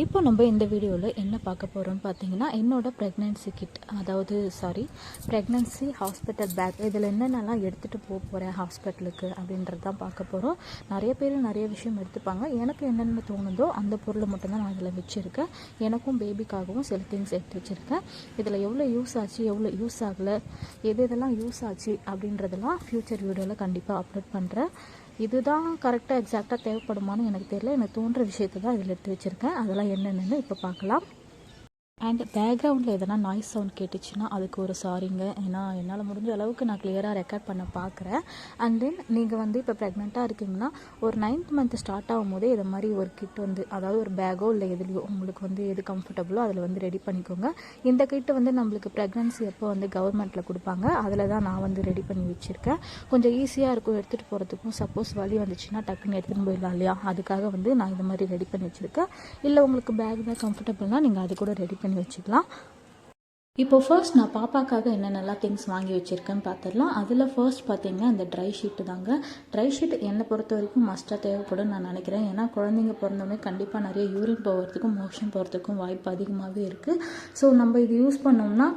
இப்போ நம்ம இந்த வீடியோவில் என்ன பார்க்க போகிறோம்னு பார்த்தீங்கன்னா, என்னோட pregnancy kit, pregnancy hospital bag, இதில் என்னென்னலாம் எடுத்துகிட்டு போகிறேன் ஹாஸ்பிட்டலுக்கு அப்படின்றது தான் பார்க்க போகிறோம். நிறைய பேர் நிறைய விஷயம் எடுத்துப்பாங்க. எனக்கு என்னென்ன தோணுதோ அந்த பொருளை மட்டும்தான் நான் இதில் வச்சுருக்கேன். எனக்கும் பேபிக்காகவும் சில திங்ஸ் எடுத்து வச்சுருக்கேன். இதில் எவ்வளோ யூஸ் ஆச்சு, எவ்வளோ யூஸ் ஆகலை, இதெல்லாம் யூஸ் ஆச்சு அப்படின்றதெல்லாம் ஃப்யூச்சர் வீடியோவில் கண்டிப்பாக அப்லோட் பண்ணுறேன். இதுதான் கரெக்டாக எக்ஸாக்டாக தேவைப்படுமான்னு எனக்கு தெரியல. எனக்கு தோன்ற விஷயத்தை தான் இதில் எடுத்து வச்சுருக்கேன். அதெல்லாம் என்னென்னு இப்போ பார்க்கலாம். அண்ட் பேக்ரவுண்டில் எதனா நாய்ஸ் சவுண்ட் கேட்டுச்சுன்னா அதுக்கு ஒரு சாரிங்க. ஏன்னா என்னால் முடிஞ்ச அளவுக்கு நான் கிளியராக ரெக்கார்ட் பண்ண பார்க்குறேன். அண்ட் தென் நீங்கள் இப்போ ப்ரெக்னெண்ட்டாக இருக்கீங்கன்னா ஒரு 9th மந்த் ஸ்டார்ட் ஆகும் போதே இதை மாதிரி ஒரு கிட் அதாவது ஒரு பேக்கோ இல்லை எதுலையோ உங்களுக்கு எது கம்ஃபர்டபுளோ அதில் ரெடி பண்ணிக்கோங்க. இந்த கிட்டு நம்மளுக்கு ப்ரெக்னன்சி எப்போ கவர்மெண்ட்டில் கொடுப்பாங்க. அதில் தான் நான் ரெடி பண்ணி வச்சுருக்கேன். கொஞ்சம் ஈஸியாக இருக்கும் எடுத்துகிட்டு போகிறதுக்கும். சப்போஸ் வலி வந்துச்சுன்னா டக்குன்னு எடுத்துகிட்டு போயிடலாம் இல்லையா, அதுக்காக நான் இது மாதிரி ரெடி பண்ணி வச்சுருக்கேன். இல்லை உங்களுக்கு பேக் தான் கம்ஃபர்டபுள்னால் நீங்கள் அது கூட ரெடி பண்ணி வச்சுக்கலாம். இப்போ ஃபர்ஸ்ட் நான் பாப்பாக்காக என்னென்னலாம் திங்ஸ் வாங்கி வச்சுருக்கேன்னு பார்த்துடலாம். அதில் ஃபர்ஸ்ட் பார்த்தீங்கன்னா இந்த ட்ரை ஷீட்டு தாங்க. ட்ரை ஷீட் என்னை பொறுத்த வரைக்கும் மஸ்ட்டாக தேவைப்படும் நான் நினைக்கிறேன். ஏன்னா குழந்தைங்க பிறந்தோடனே கண்டிப்பாக நிறைய யூரின் போகிறதுக்கும் மோஷன் போகிறதுக்கும் வாய்ப்பு அதிகமாகவே இருக்குது. ஸோ நம்ம இது யூஸ் பண்ணோம்னா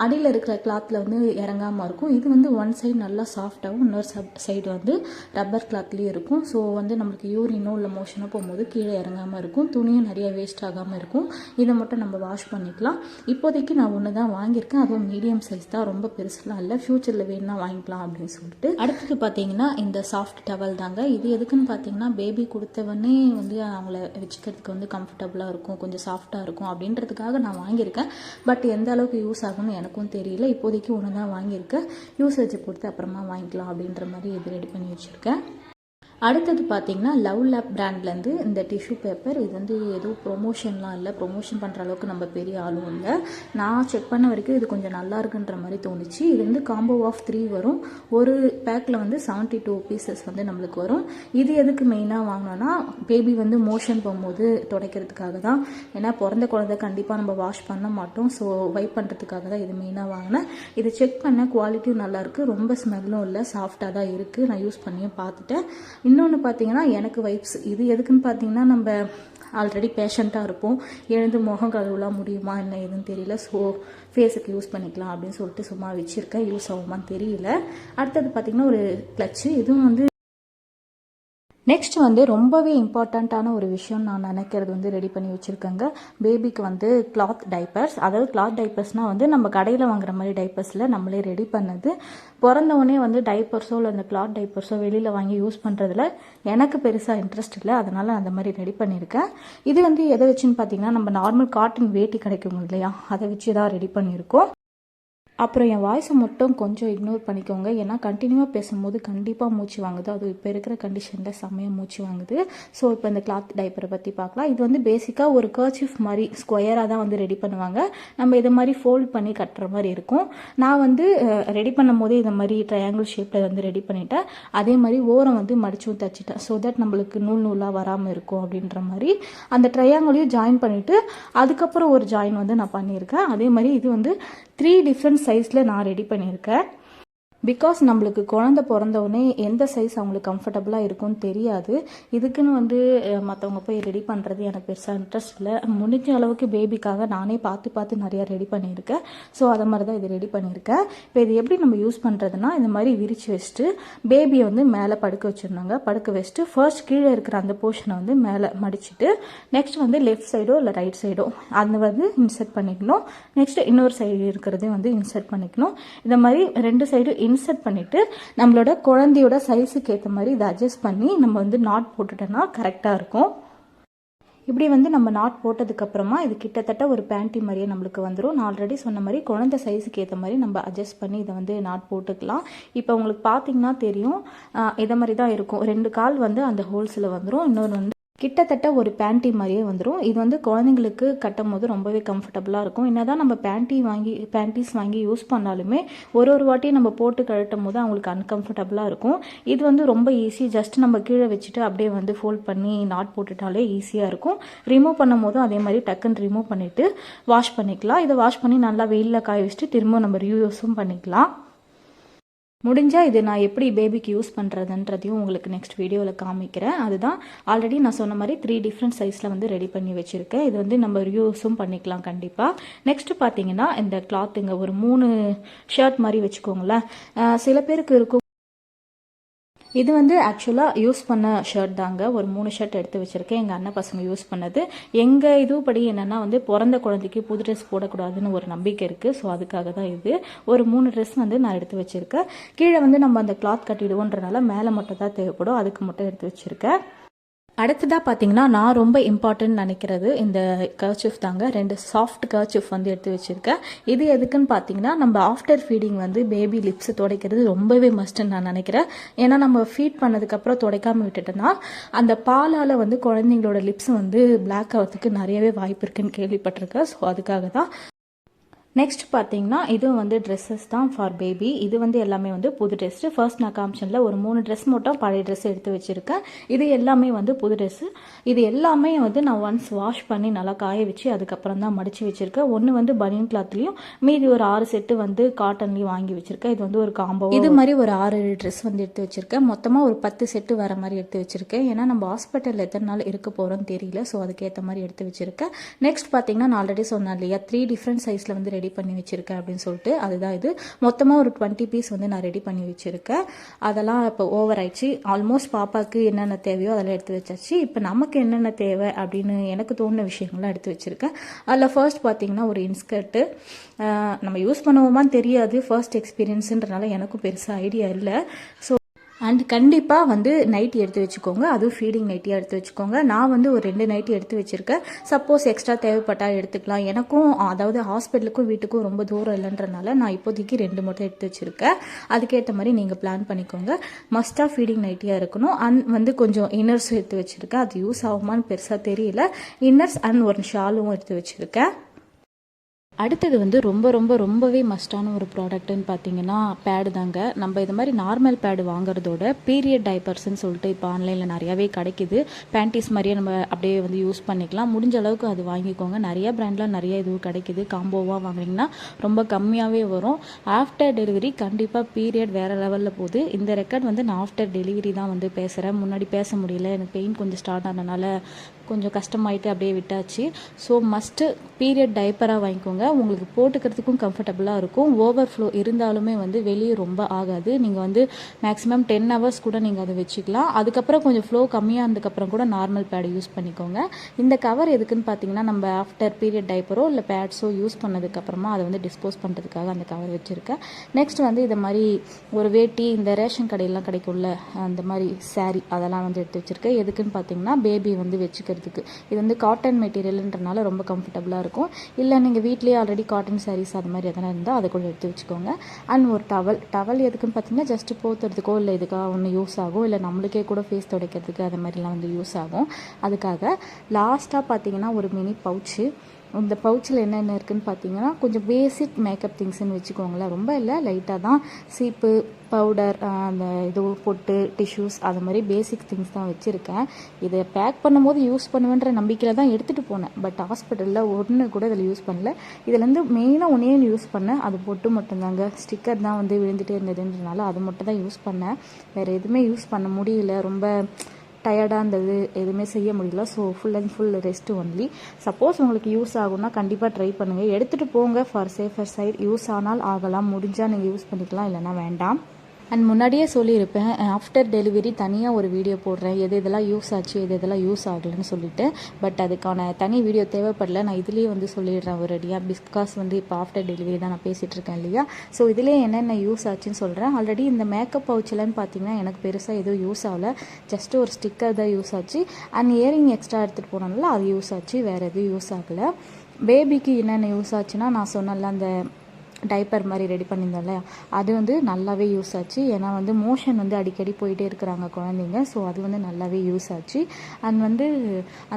அடியில் இருக்கிற கிளாத்தில் இறங்காமல் இருக்கும். இது ஒன் சைடு நல்லா சாஃப்டாகவும் இன்னொரு சைடு ரப்பர் கிளாத்லேயும் இருக்கும். ஸோ நம்மளுக்கு யூரினோ இல்லை மோஷனோ போகும்போது கீழே இறங்காமல் இருக்கும். துணியும் நிறைய வேஸ்ட் ஆகாமல் இருக்கும். இதை மட்டும் நம்ம வாஷ் பண்ணிக்கலாம். இப்போதைக்கு நான் ஒன்று தான் வாங்கியிருக்கேன். அதுவும் மீடியம் சைஸ் தான், ரொம்ப பெருசுலாம் இல்லை. ஃபியூச்சரில் வேணும்னா வாங்கிக்கலாம் அப்படின்னு சொல்லிட்டு. அடுத்தது பார்த்தீங்கன்னா இந்த சாஃப்ட் டவல் தாங்க. இது எதுக்குன்னு பார்த்தீங்கன்னா பேபி கொடுத்தவொடனே அவங்கள வச்சுக்கிறதுக்கு கம்ஃபர்டபுளாக இருக்கும், கொஞ்சம் சாஃப்டாக இருக்கும் அப்படின்றதுக்காக நான் வாங்கியிருக்கேன். பட் எந்த அளவுக்கு யூஸ் ஆகும்னு எனக்கும் தெரியல. இப்போதைக்கு ஒன்று தான் வாங்கியிருக்கேன். யூசேஜை பொறுத்து அப்புறமா வாங்கிக்கலாம் அப்படின்ற மாதிரி இது ரெடி பண்ணி வச்சுருக்கேன். அடுத்தது பார்த்தீங்கன்னா லவ் லேப் பிராண்ட்லேருந்து இந்த டிஷ்யூ பேப்பர். இது எதுவும் ப்ரொமோஷன்லாம் இல்லை, ப்ரொமோஷன் பண்ணுற அளவுக்கு நம்ம பெரிய ஆளும் இல்லை. நான் செக் பண்ண வரைக்கும் இது கொஞ்சம் நல்லா இருக்குன்ற மாதிரி தோணுச்சு. இது காம்போ ஆஃப் 3 வரும். ஒரு பேக்கில் 72 பீசஸ் நம்மளுக்கு வரும். இது எதுக்கு மெயினாக வாங்கினோன்னா பேபி மோஷன் போகும்போது துடைக்கிறதுக்காக தான். ஏன்னா பிறந்த குழந்தை கண்டிப்பாக நம்ம வாஷ் பண்ண மாட்டோம். ஸோ வைப் பண்ணுறதுக்காக தான் இது மெயினாக வாங்கினேன். இதை செக் பண்ண குவாலிட்டியும் நல்லாயிருக்கு, ரொம்ப ஸ்மெல்லும் இல்லை, சாஃப்டாக தான் இருக்குது. நான் யூஸ் பண்ணியும் பார்த்துட்டேன். இன்னொன்று பார்த்தீங்கன்னா எனக்கு வைப்ஸ். இது எதுக்குன்னு பார்த்தீங்கன்னா நம்ம ஆல்ரெடி பேஷண்ட்டாக இருப்போம், எழுந்து முகம் கழுவலாம் முடியுமா என்ன எதுன்னு தெரியல. ஸோ ஃபேஸுக்கு யூஸ் பண்ணிக்கலாம் அப்படின்னு சொல்லிட்டு சும்மா வச்சுருக்கேன். யூஸ் ஆகுமான்னு தெரியல. அடுத்தது பார்த்தீங்கன்னா ஒரு கிளச்சு. இதுவும் நெக்ஸ்ட் ரொம்பவே இம்பார்ட்டண்ட்டான ஒரு விஷயம் நான் நினைக்கிறது ரெடி பண்ணி வச்சுருக்கேங்க. பேபிக்கு கிளாத் டைப்பர்ஸ். அதாவது கிளாத் டைப்பர்ஸ்னால் நம்ம கடையில் வாங்குற மாதிரி டைப்பர்ஸில் நம்மளே ரெடி பண்ணது. பிறந்தவொடனே டைப்பர்ஸோ இல்லை அந்த கிளாத் டைப்பர்ஸோ வெளியில் வாங்கி யூஸ் பண்ணுறதுல எனக்கு பெருசாக இன்ட்ரெஸ்ட் இல்லை. அதனால் அந்த மாதிரி ரெடி பண்ணியிருக்கேன். இது எதை வச்சுன்னு பார்த்தீங்கன்னா நம்ம நார்மல் காட்டன் வேட்டி கிடைக்கும் இல்லையா, அதை வச்சு தான் ரெடி பண்ணியிருக்கோம். அப்புறம் என் வாய்ஸை மட்டும் கொஞ்சம் இக்னோர் பண்ணிக்கோங்க. ஏன்னா கண்டினியூவாக பேசும்போது கண்டிப்பாக மூச்சு வாங்குது. அது இப்போ இருக்கிற கண்டிஷனில் செம்மையாக மூச்சு வாங்குது. ஸோ இப்போ இந்த கிளாத் டைப்பரை பற்றி பார்க்கலாம். இது பேசிக்காக ஒரு கர்ச்சீஃப் மாதிரி ஸ்கொயராக தான் ரெடி பண்ணுவாங்க. நம்ம இதை மாதிரி ஃபோல்ட் பண்ணி கட்டுற மாதிரி இருக்கும். நான் ரெடி பண்ணும் போதே இதை மாதிரி ட்ரையாங்கிள் ஷேப்பில் ரெடி பண்ணிட்டேன். அதே மாதிரி ஓரம் மடிச்சும் தச்சுட்டேன். ஸோ தட் நம்மளுக்கு நூலாக வராமல் இருக்கும் அப்படின்ற மாதிரி. அந்த ட்ரையாங்கிளையும் ஜாயின் பண்ணிவிட்டு அதுக்கப்புறம் ஒரு ஜாயின் நான் பண்ணியிருக்கேன். அதே மாதிரி இது 3 டிஃப்ரெண்ட் சைஸில் நான் ரெடி பண்ணியிருக்கேன். பிகாஸ் நம்மளுக்கு குழந்தை பிறந்தவுடனே எந்த சைஸ் அவங்களுக்கு கம்ஃபர்டபுளாக இருக்கும்னு தெரியாது. இதுக்குன்னு மற்றவங்க போய் ரெடி பண்ணுறது எனக்கு பெருசாக இன்ட்ரெஸ்ட் இல்லை. முடிஞ்ச அளவுக்கு பேபிக்காக நானே பார்த்து நிறையா ரெடி பண்ணியிருக்கேன். ஸோ அதை மாதிரி தான் இது ரெடி பண்ணியிருக்கேன். இப்போ இது எப்படி நம்ம யூஸ் பண்ணுறதுனா இந்த மாதிரி விரித்து வச்சுட்டு பேபியை மேலே படுக்க வச்சிடணுங்க. படுக்க வச்சுட்டு ஃபர்ஸ்ட் கீழே இருக்கிற அந்த போர்ஷனை மேலே மடிச்சுட்டு நெக்ஸ்ட் லெஃப்ட் சைடோ இல்லை ரைட் சைடோ அது இன்சர்ட் பண்ணிக்கணும். நெக்ஸ்ட் இன்னொரு சைடு இருக்கிறதையும் இன்சர்ட் பண்ணிக்கணும். இந்த மாதிரி 2 சைடு இன்சர்ட் பண்ணிட்டு நம்மளோட குழந்தையோட சைஸுக்கு ஏற்ற மாதிரி இதை அட்ஜஸ்ட் பண்ணி நம்ம நாட் போட்டுட்டோம்னா கரெக்டாக இருக்கும். இப்படி நம்ம நாட் போட்டதுக்கப்புறமா இது கிட்டத்தட்ட ஒரு பேண்டி மாதிரியே நம்மளுக்கு வந்துடும். நான் ஆல்ரெடி சொன்ன மாதிரி குழந்தை சைஸுக்கு ஏற்ற மாதிரி நம்ம அட்ஜஸ்ட் பண்ணி இதை நாட் போட்டுக்கலாம். இப்போ உங்களுக்கு பார்த்தீங்கன்னா தெரியும், இதை மாதிரி தான் இருக்கும். 2 கால் அந்த ஹோல்ஸில் வந்துடும். இன்னொரு கிட்டத்தட்ட ஒரு பேண்டி மாதிரியே வந்துடும். இது குழந்தைங்களுக்கு கட்டும் போது ரொம்பவே கம்ஃபர்டபுளாக இருக்கும். என்னதான் நம்ம பேண்டீஸ் வாங்கி யூஸ் பண்ணாலுமே ஒரு வாட்டியும் நம்ம போட்டு கழட்டும் போது அவங்களுக்கு அன்கம்ஃபர்டபுளாக இருக்கும். இது ரொம்ப ஈஸி. ஜஸ்ட் நம்ம கீழே வச்சுட்டு அப்படியே ஃபோல்ட் பண்ணி நாட் போட்டுட்டாலே ஈஸியாக இருக்கும். ரிமூவ் பண்ணும் போதும் அதே மாதிரி டக்குன்னு ரிமூவ் பண்ணிவிட்டு வாஷ் பண்ணிக்கலாம். இதை வாஷ் பண்ணி நல்லா வெயிலில் காய வச்சுட்டு திரும்ப நம்ம ரீயூஸும் பண்ணிக்கலாம். முடிஞ்சால் இது நான் எப்படி பேபிக்கு யூஸ் பண்ணுறதுன்றதையும் உங்களுக்கு நெக்ஸ்ட் வீடியோவில் காமிக்கிறேன். அதுதான் ஆல்ரெடி நான் சொன்ன மாதிரி 3 டிஃப்ரெண்ட் சைஸில் வந்து ரெடி பண்ணி வச்சுருக்கேன். இது வந்து நம்ம யூஸும் பண்ணிக்கலாம் கண்டிப்பாக. நெக்ஸ்ட்டு பார்த்தீங்கன்னா இந்த கிளாத்துங்க ஒரு 3 ஷர்ட் மாதிரி வச்சுக்கோங்களேன். சில பேருக்கு இருக்கும். இது வந்து ஆக்சுவலாக யூஸ் பண்ண ஷர்ட் தாங்க. ஒரு 3 ஷர்ட் எடுத்து வச்சுருக்கேன், எங்கள் அண்ணன் பசங்க யூஸ் பண்ணது. எங்கள் இதுபடி என்னென்னா வந்து பிறந்த குழந்தைக்கு புது ட்ரெஸ் போடக்கூடாதுன்னு ஒரு நம்பிக்கை இருக்குது. ஸோ அதுக்காக தான் இது ஒரு 3 ட்ரெஸ் வந்து நான் எடுத்து வச்சுருக்கேன். கீழே வந்து நம்ம அந்த கிளாத் கட்டிடுவோன்றனால மேலே மட்டும் தான் தேவைப்படும், அதுக்கு மட்டும் எடுத்து வச்சுருக்கேன். அடுத்ததாக பார்த்தீங்கன்னா நான் ரொம்ப இம்பார்ட்டன்ட் நினைக்கிறது இந்த கர்ச்சிஃப் தாங்க. 2 சாஃப்ட் கர்ச்சிஃப் வந்து எடுத்து வச்சுருக்கேன். இது எதுக்குன்னு பார்த்தீங்கன்னா நம்ம ஆஃப்டர் ஃபீடிங் வந்து பேபி லிப்ஸ் துடைக்கிறது ரொம்பவே மஸ்ட்டுன்னு நான் நினைக்கிறேன். ஏன்னா நம்ம ஃபீட் பண்ணதுக்கப்புறம் துடைக்காமல் விட்டுட்டோன்னா அந்த பாலால் வந்து குழந்தைங்களோட லிப்ஸ் வந்து பிளாக் ஆகிறதுக்கு நிறையவே வாய்ப்பு இருக்குன்னு கேள்விப்பட்டிருக்கேன். ஸோ அதுக்காக தான். நெக்ஸ்ட் பார்த்தீங்கன்னா இதுவும் வந்து ட்ரெஸ்ஸஸ் தான் ஃபார் பேபி. இது வந்து எல்லாமே வந்து புது ட்ரெஸ்ஸு. ஃபர்ஸ்ட் நான் காமிச்சனில் ஒரு 3 ட்ரெஸ் மட்டும் பழைய ட்ரெஸ் எடுத்து வச்சுருக்கேன். இது எல்லாமே வந்து புது ட்ரெஸ்ஸு. இது எல்லாமே வந்து நான் ஒன்ஸ் வாஷ் பண்ணி நல்லா காய வச்சு அதுக்கப்புறம் தான் மடித்து வச்சுருக்கேன். ஒன்று வந்து பனியன் கிளாத்லேயும் மீதி ஒரு 6 செட்டு வந்து காட்டன்லேயும் வாங்கி வச்சுருக்கேன். இது வந்து ஒரு காம்போ. இது மாதிரி ஒரு 6-7 ட்ரெஸ் வந்து எடுத்து வச்சுருக்கேன். மொத்தமாக ஒரு 10 செட்டு வர மாதிரி எடுத்து வச்சுருக்கேன். ஏன்னா நம்ம ஹாஸ்பிட்டலில் எத்தனை நாள் இருக்க போகிறோன்னு தெரியல. ஸோ அதுக்கேற்ற மாதிரி எடுத்து வச்சுருக்கேன். நெக்ஸ்ட் பார்த்தீங்கன்னா நான் ஆல்ரெடி சொன்னேன் இல்லையா 3 டிஃப்ரெண்ட் சைஸில் வந்து ரெடி பண்ணி வச்சிருக்கேன் அப்படின்னு சொல்லிட்டு, அதுதான் இது. மொத்தமாக ஒரு 20 பீஸ் வந்து நான் ரெடி பண்ணி வச்சிருக்கேன். அதெல்லாம் இப்போ ஓவர் ஆயிடுச்சு. ஆல்மோஸ்ட் பாப்பாவுக்கு என்னென்ன தேவையோ அதெல்லாம் எடுத்து வச்சாச்சு. இப்போ நமக்கு என்னென்ன தேவை அப்படின்னு எனக்கு தோணுன விஷயங்கள்லாம் எடுத்து வச்சிருக்கேன். அதில் ஃபர்ஸ்ட் பார்த்தீங்கன்னா ஒரு இன்ஸ்கர்ட்டு. நம்ம யூஸ் பண்ணுவோமான்னு தெரியாது, ஃபர்ஸ்ட் எக்ஸ்பீரியன்ஸுன்றனால எனக்கும் பெருசாக ஐடியா இல்லை. ஸோ அண்ட் கண்டிப்பாக வந்து நைட்டி எடுத்து வச்சுக்கோங்க. அதுவும் ஃபீடிங் நைட்டியாக எடுத்து வச்சுக்கோங்க. நான் வந்து ஒரு 2 நைட்டி எடுத்து வச்சுருக்கேன். சப்போஸ் எக்ஸ்ட்ரா தேவைப்பட்டால் எடுத்துக்கலாம். எனக்கும் அதாவது ஹாஸ்பிட்டலுக்கும் வீட்டுக்கும் ரொம்ப தூரம் இல்லைன்றனால நான் இப்போதைக்கு 2 மட்டும் எடுத்து வச்சுருக்கேன். அதுக்கேற்ற மாதிரி நீங்கள் பிளான் பண்ணிக்கோங்க. மஸ்ட்டாக ஃபீடிங் நைட்டியாக இருக்கணும். அண்ட் வந்து கொஞ்சம் இன்னர்ஸ் எடுத்து வச்சுருக்கேன். அது யூஸ் ஆகுமான்னு பெருசாக தெரியல. இன்னர்ஸ் அண்ட் ஒரு ஷாலும் எடுத்து வச்சுருக்கேன். அடுத்தது வந்து ரொம்பவே மஸ்டான ஒரு ப்ராடக்ட்டுன்னு பார்த்தீங்கன்னா பேடு தாங்க. நம்ம இது மாதிரி நார்மல் பேடு வாங்குறதோட பீரியட் டைப்பர்ஸ்ன்னு சொல்லிட்டு இப்போ ஆன்லைனில் நிறையாவே கிடைக்குது. பேண்டிஸ் மாதிரியே நம்ம அப்படியே வந்து யூஸ் பண்ணிக்கலாம். முடிஞ்ச அளவுக்கு அது வாங்கிக்கோங்க. நிறைய பிராண்டில் நிறைய இதுவும் கிடைக்குது. காம்போவாக வாங்கினீங்கன்னா ரொம்ப கம்மியாகவே வரும். ஆஃப்டர் டெலிவரி கண்டிப்பாக பீரியட் வேறு லெவலில் போகுது. இந்த ரெக்கார்ட் வந்து நான் ஆஃப்டர் டெலிவரி தான் வந்து பேசுகிறேன். முன்னாடி பேச முடியல, எனக்கு பெயின் கொஞ்சம் ஸ்டார்ட் ஆனதுனால கொஞ்சம் கஷ்டமாயிட்டு அப்படியே விட்டாச்சு. ஸோ மஸ்ட்டு பீரியட் டைப்பராக வாங்கிக்கோங்க. உங்களுக்கு போட்டுக்கிறதுக்கும் கம்ஃபர்டபுளாக இருக்கும். ஓவர்ஃப்ளோ இருந்தாலுமே வந்து வெளியே ரொம்ப ஆகாது. நீங்கள் வந்து மேக்ஸிமம் 10 ஹவர்ஸ் கூட நீங்கள் அதை வச்சுக்கலாம். அதுக்கப்புறம் கொஞ்சம் ஃப்ளோ கம்மியாக இருந்ததுக்கப்புறம் கூட நார்மல் பேடு யூஸ் பண்ணிக்கோங்க. இந்த கவர் எதுக்குன்னு பார்த்தீங்கன்னா நம்ம ஆஃப்டர் பீரியட் டைப்பரோ இல்லை பேட்ஸோ யூஸ் பண்ணதுக்கப்புறமா அதை வந்து டிஸ்போஸ் பண்ணுறதுக்காக அந்த கவர் வச்சுருக்கேன். நெக்ஸ்ட் வந்து இதை மாதிரி ஒரு வேட்டி, இந்த ரேஷன் கடையெல்லாம் கிடைக்கும்ல அந்த மாதிரி சாரீ, அதெல்லாம் வந்து எடுத்து வச்சுருக்கேன். எதுக்குன்னு பார்த்தீங்கன்னா பேபி வந்து வச்சுக்கிறது. இது வந்து காட்டன் மெட்டீரியல்ன்றனால ரொம்ப கம்ஃபர்டபுளாக இருக்கும். இல்லை நீங்கள் வீட்லேயே ஆல்ரெடி காட்டன் சாரீஸ் அது மாதிரி எதனா இருந்தால் அதை கூட எடுத்து வச்சுக்கோங்க. அண்ட் ஒரு டவல் எதுக்குன்னு பார்த்தீங்கன்னா ஜஸ்ட் போத்துறதுக்கோ இல்லை இதுக்காக ஒன்று யூஸ் ஆகும். இல்லை நம்மளுக்கே கூட ஃபேஸ் துடைக்கிறதுக்கு அது மாதிரிலாம் வந்து யூஸ் ஆகும். அதுக்காக லாஸ்ட்டாக பார்த்தீங்கன்னா ஒரு மினி பவுச்சு. இந்த பவுச்சில் என்னென்ன இருக்குதுன்னு பார்த்தீங்கன்னா கொஞ்சம் பேசிக் மேக்கப் திங்ஸ்ன்னு வச்சுக்கோங்களேன். ரொம்ப இல்லை, லைட்டாக தான். சீப்பு, பவுடர், அந்த இது பொட்டு, டிஷ்யூஸ், அது மாதிரி பேசிக் திங்ஸ் தான் வச்சுருக்கேன். இதை பேக் பண்ணும்போது யூஸ் பண்ணுவேன்ற நம்பிக்கையில் தான் எடுத்துகிட்டு போனேன். பட் ஹாஸ்பிட்டலில் ஒன்று கூட இதில் யூஸ் பண்ணல. இதுலேருந்து மெயினாக ஒன்றே யூஸ் பண்ணேன், அது பொட்டு மட்டும்தாங்க. ஸ்டிக்கர் தான் வந்து விழுந்துகிட்டே இருந்ததுன்றனால அது மட்டும் தான் யூஸ் பண்ணேன். வேறு எதுவுமே யூஸ் பண்ண முடியல. ரொம்ப டயர்டாக இருந்தது, எதுவுமே செய்ய முடியல. So full and full rest only. Suppose உங்களுக்கு யூஸ் ஆகும்னா கண்டிப்பாக ட்ரை பண்ணுங்கள். எடுத்துகிட்டு போங்க ஃபார் சேஃபர் சைட். யூஸ் ஆனால் ஆகலாம், முடிஞ்சால் நீங்கள் யூஸ் பண்ணிக்கலாம், இல்லைனா வேண்டாம். அண்ட் முன்னாடியே சொல்லியிருப்பேன், ஆஃப்டர் டெலிவரி தனியாக ஒரு வீடியோ போடுறேன், எது இதெல்லாம் யூஸ் ஆச்சு எது இதெல்லாம் யூஸ் ஆகலைன்னு சொல்லிட்டு. பட் அதுக்கான தனி வீடியோ தேவைப்படல. நான் இதுலேயே வந்து சொல்லிடுறேன் ஒரேடியாக. பிகாஸ் வந்து இப்போ ஆஃப்டர் டெலிவரி தான் நான் பேசிகிட்டு இருக்கேன் இல்லையா. ஸோ இதிலே என்னென்ன யூஸ் ஆச்சுன்னு சொல்கிறேன். ஆல்ரெடி இந்த மேக்கப் பவுச்சில்னு பார்த்தீங்கன்னா எனக்கு பெருசாக எதுவும் யூஸ் ஆகலை. ஜஸ்ட் ஒரு ஸ்டிக்கர் தான் யூஸ் ஆச்சு. அண்ட் இயரிங் எக்ஸ்ட்ரா எடுத்துகிட்டு போனால அது யூஸ் ஆச்சு, வேறு எதுவும் யூஸ் ஆகலை. பேபிக்கு என்னென்ன யூஸ் ஆச்சுன்னா நான் சொன்னல அந்த டைப்பர் மாதிரி ரெடி பண்ணியிருந்தோம்ல, அது வந்து நல்லாவே யூஸ் ஆச்சு. ஏன்னா வந்து மோஷன் வந்து அடிக்கடி போயிட்டே இருக்கிறாங்க குழந்தைங்க. ஸோ அது வந்து நல்லாவே யூஸ் ஆச்சு. அண்ட் வந்து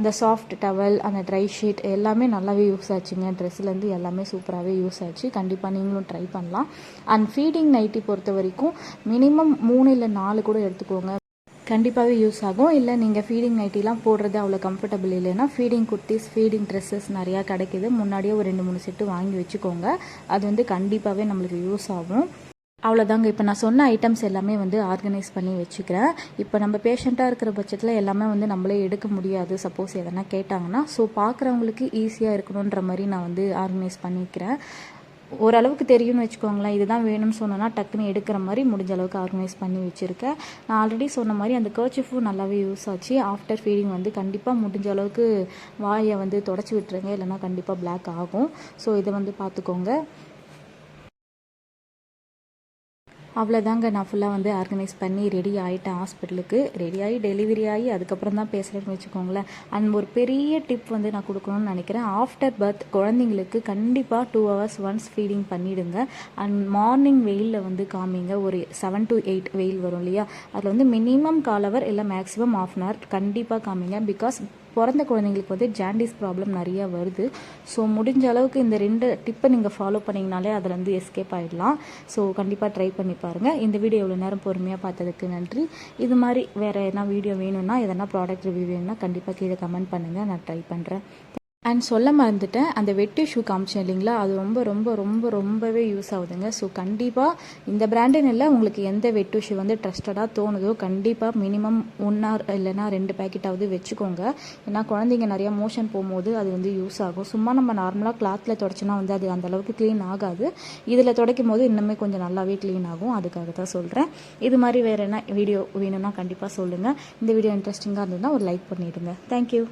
அந்த சாஃப்ட் டவல், அந்த ட்ரை ஷீட் எல்லாமே நல்லாவே யூஸ் ஆச்சுங்க. ட்ரெஸ்லேருந்து எல்லாமே சூப்பராகவே யூஸ் ஆச்சு. கண்டிப்பாக நீங்களும் ட்ரை பண்ணலாம். அண்ட் ஃபீடிங் நைட்டி பொறுத்த வரைக்கும் மினிமம் 3 இல்லை 4 கூட எடுத்துக்கோங்க, கண்டிப்பாகவே யூஸ் ஆகும். இல்லை நீங்கள் ஃபீடிங் நைட்டிலாம் போடுறது அவ்வளோ கம்ஃபர்டபுள் இல்லைன்னா ஃபீடிங் குர்த்திஸ், ஃபீடிங் ட்ரெஸ்ஸஸ் நிறையா கிடைக்கிது. முன்னாடியே ஒரு 2-3 செட்டு வாங்கி வச்சுக்கோங்க. அது வந்து கண்டிப்பாகவே நம்மளுக்கு யூஸ் ஆகும். அவ்வளோதாங்க. இப்போ நான் சொன்ன ஐட்டம்ஸ் எல்லாமே வந்து ஆர்கனைஸ் பண்ணி வச்சுக்கிறேன். இப்போ நம்ம பேஷண்ட்டாக இருக்கிற பட்சத்தில் எல்லாமே வந்து நம்மளே எடுக்க முடியாது, சப்போஸ் எதனா கேட்டாங்கன்னா. ஸோ பார்க்குறவங்களுக்கு ஈஸியாக இருக்கணுன்ற மாதிரி நான் வந்து ஆர்கனைஸ் பண்ணிக்கிறேன். ஓரளவுக்கு தெரியும்னு வச்சுக்கோங்களேன். இதுதான் வேணும்னு சொன்னோன்னா டக்குன்னு எடுக்கிற மாதிரி முடிஞ்ச அளவுக்கு ஆர்கனைஸ் பண்ணி வச்சுருக்கேன். நான் ஆல்ரெடி சொன்ன மாதிரி அந்த கர்ச்சிஃபும் நல்லாவே யூஸ் ஆச்சு. ஆஃப்டர் ஃபீடிங் வந்து கண்டிப்பாக முடிஞ்ச அளவுக்கு வாயை வந்து தொடச்சி விட்டுருங்க, இல்லைனா கண்டிப்பாக பிளாக் ஆகும். ஸோ இதை வந்து பார்த்துக்கோங்க. அவ்வளோதாங்க. நான் ஃபுல்லாக வந்து ஆர்கனைஸ் பண்ணி ரெடி ஆகிட்டேன். ஹாஸ்பிட்டலுக்கு ரெடி ஆகி டெலிவரி ஆகி அதுக்கப்புறம் தான் பேசுகிறேன்னு வச்சுக்கோங்களேன். அண்ட் ஒரு பெரிய டிப் வந்து நான் கொடுக்கணும்னு நினைக்கிறேன். ஆஃப்டர் பர்த் குழந்தைங்களுக்கு கண்டிப்பாக 2 hours ஒன்ஸ் ஃபீடிங் பண்ணிவிடுங்க. அண்ட் மார்னிங் வெயிலில் வந்து காமிங்க. ஒரு 7 to 8 வெயில் வரும் இல்லையா, அதில் வந்து மினிமம் 1/4 hour இல்லை மேக்ஸிமம் 1/2 hour கண்டிப்பாக காமிங்க. பிகாஸ் பிறந்த குழந்தைங்களுக்கு வந்து ஜாண்டிஸ் ப்ராப்ளம் நிறையா வருது. ஸோ முடிஞ்ச அளவுக்கு இந்த 2 டிப்பை நீங்கள் ஃபாலோ பண்ணிங்கனாலே அதில் வந்து எஸ்கேப் ஆகிடலாம். ஸோ கண்டிப்பாக ட்ரை பண்ணி பாருங்கள். இந்த வீடியோ எவ்வளோ நேரம் பொறுமையாக பார்த்ததுக்கு நன்றி. இது மாதிரி வேறு எதனா வீடியோ வேணும்னா, எதனா ப்ராடக்ட் ரிவ்யூ வேணும்னா கண்டிப்பாக கீழே கமெண்ட் பண்ணுங்கள், நான் ட்ரை பண்ணுறேன். அண்ட் சொல்ல மறந்துட்டேன், அந்த வெட்டு ஷூ காமிச்சேன் இல்லைங்களா, அது ரொம்பவே யூஸ் ஆகுதுங்க. ஸோ கண்டிப்பாக இந்த பிராண்டுன்னு இல்லை, உங்களுக்கு எந்த வெட்டு ஷூ வந்து ட்ரஸ்டடாக தோணுதோ கண்டிப்பாக மினிமம் 1 hour இல்லைனா 2 பேக்கெட்டாவது வச்சுக்கோங்க. ஏன்னா குழந்தைங்க நிறையா மோஷன் போகும்போது அது வந்து யூஸ் ஆகும். சும்மா நம்ம நார்மலாக கிளாத்தில் தொடச்சினா வந்து அது அந்தளவுக்கு க்ளீன் ஆகாது. இதில் துடைக்கும் போது இன்னுமே கொஞ்சம் நல்லாவே க்ளீன் ஆகும். அதுக்காக தான் சொல்கிறேன். இது மாதிரி வேறு என்ன வீடியோ வேணும்னா கண்டிப்பாக சொல்லுங்கள். இந்த வீடியோ இன்ட்ரெஸ்டிங்காக இருந்ததுன்னா ஒரு லைக் பண்ணிவிடுங்க. தேங்க்யூ.